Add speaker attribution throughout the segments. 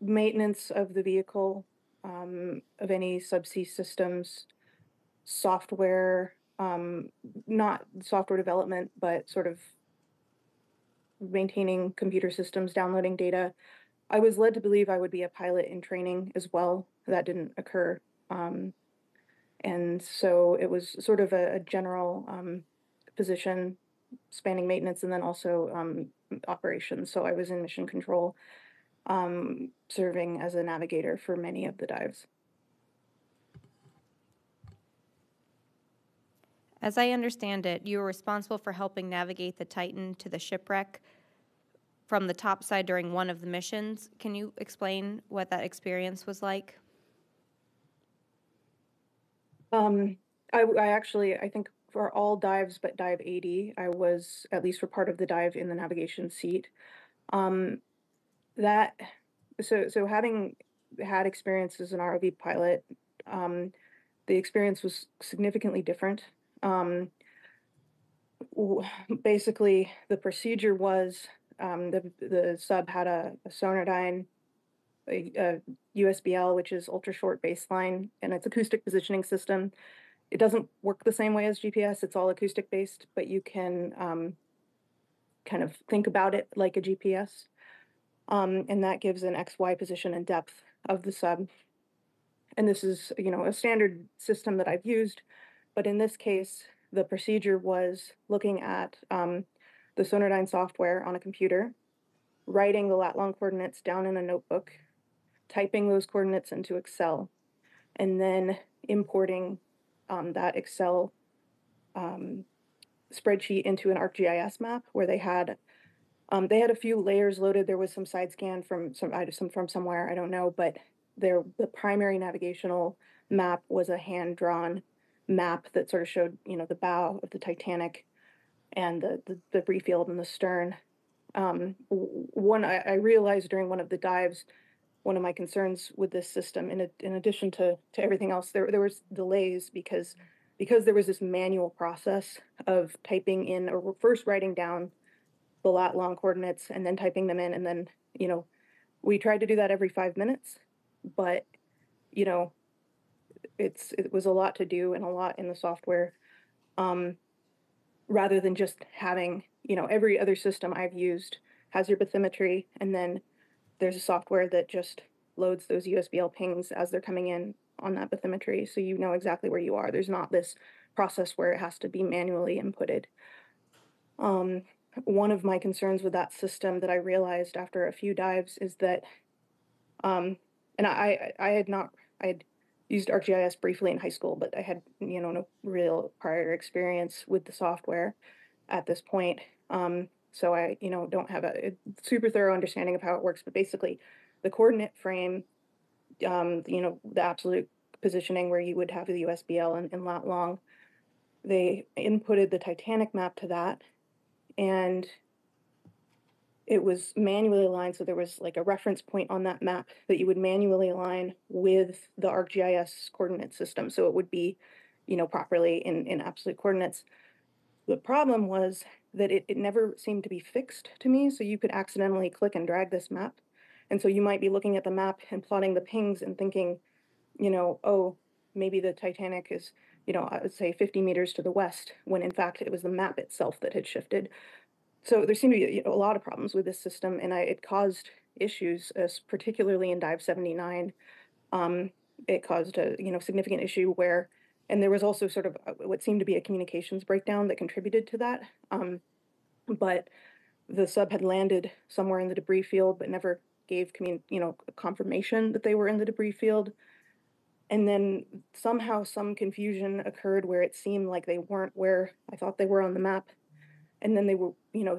Speaker 1: maintenance of the vehicle, of any subsea systems, software, not software development, but sort of maintaining computer systems, downloading data. I was led to believe I would be a pilot in training as well. That didn't occur. Um, and so it was sort of a general position spanning maintenance and then also operations. So I was in mission control, serving as a navigator for many of the dives.
Speaker 2: As I understand it, you were responsible for helping navigate the Titan to the shipwreck from the top side during one of the missions. Can you explain what that experience was like?
Speaker 1: Um, I actually, I think for all dives but dive 80, I was, at least for part of the dive, in the navigation seat. Um, that, so having had experience as an ROV pilot, um, the experience was significantly different. Um, Basically, the procedure was, the sub had a Sonardyne, a USBL, which is ultra short baseline, and it's acoustic positioning system. It doesn't work the same way as GPS. It's all acoustic based, but you can kind of think about it like a GPS. And that gives an XY position and depth of the sub. And this is, a standard system that I've used, but in this case, the procedure was looking at the Sonardyne software on a computer, writing the lat-long coordinates down in a notebook, typing those coordinates into Excel, and then importing that Excel um, spreadsheet into an ArcGIS map where they had a few layers loaded. There was some side scan from from somewhere, I don't know, but the primary navigational map was a hand drawn map that sort of showed, the bow of the Titanic and the debris field in the stern. One I realized during one of the dives, one of my concerns with this system, in addition to everything else, there was delays because there was this manual process of typing in or first writing down the lat long coordinates and then typing them in, and then we tried to do that every 5 minutes, but you know it was a lot to do and a lot in the software. Um, Rather than just having, every other system I've used has your bathymetry, and then there's a software that just loads those USBL pings as they're coming in on that bathymetry, so you know exactly where you are. There's not this process where it has to be manually inputted. Um, One of my concerns with that system that I realized after a few dives is that, and I had not, I had used ArcGIS briefly in high school, but I had, no real prior experience with the software at this point. So I, don't have a super thorough understanding of how it works, but basically the coordinate frame, the absolute positioning where you would have the USBL and lat long, they inputted the Titanic map to that, and it was manually aligned. So there was like a reference point on that map that you would manually align with the ArcGIS coordinate system. So it would be, properly in absolute coordinates. The problem was that it never seemed to be fixed to me. So you could accidentally click and drag this map. And so you might be looking at the map and plotting the pings and thinking, oh, maybe the Titanic is, I would say 50 meters to the west, when in fact it was the map itself that had shifted. So there seemed to be, a lot of problems with this system, and it caused issues, particularly in Dive 79. Um, it caused a significant issue where, and there was also sort of what seemed to be a communications breakdown that contributed to that. But the sub had landed somewhere in the debris field, but never gave confirmation that they were in the debris field. And then somehow some confusion occurred where it seemed like they weren't where I thought they were on the map. And then they were,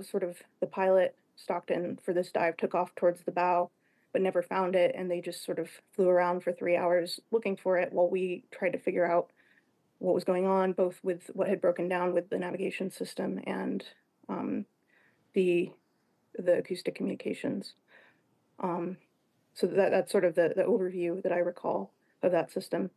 Speaker 1: sort of the pilot, Stockton, for this dive took off towards the bow, but never found it. And they just sort of flew around for 3 hours looking for it while we tried to figure out what was going on, both with what had broken down with the navigation system and um, the acoustic communications. Um, so that's sort of the overview that I recall of that system.